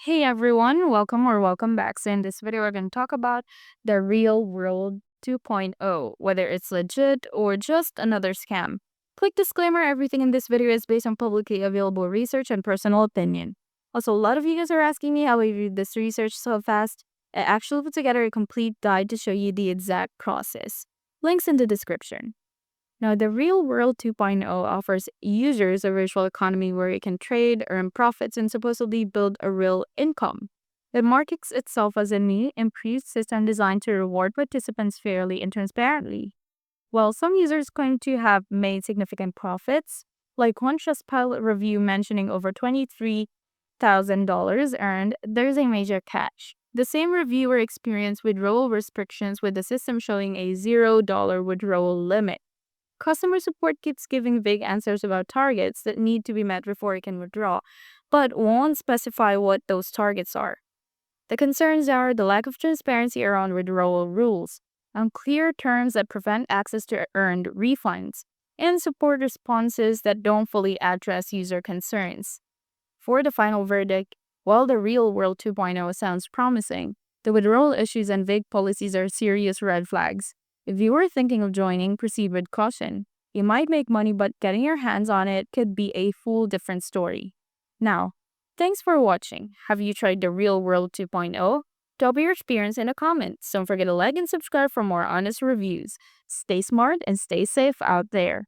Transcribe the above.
Hey everyone, welcome back. So in this video, we're going to talk about the real world 2.0, whether it's legit or just another scam. Quick disclaimer, everything in this video is based on publicly available research and personal opinion. Also, a lot of you guys are asking me how I read this research so fast. I actually put together a complete guide to show you the exact process. Links in the description. Now, the Real World 2.0 offers users a virtual economy where you can trade, earn profits, and supposedly build a real income. It markets itself as a new, improved system designed to reward participants fairly and transparently. While some users claim to have made significant profits, like one Trustpilot review mentioning over $23,000 earned, there's a major catch. The same reviewer experienced withdrawal restrictions with the system showing a $0 withdrawal limit. Customer support keeps giving vague answers about targets that need to be met before you can withdraw, but won't specify what those targets are. The concerns are the lack of transparency around withdrawal rules, unclear terms that prevent access to earned refunds, and support responses that don't fully address user concerns. For the final verdict, while the Real World 2.0 sounds promising, the withdrawal issues and vague policies are serious red flags. If you are thinking of joining, proceed with caution. You might make money, but getting your hands on it could be a full different story. Now, thanks for watching. Have you tried the Real World 2.0? Tell me your experience in the comments. Don't forget to like and subscribe for more honest reviews. Stay smart and stay safe out there.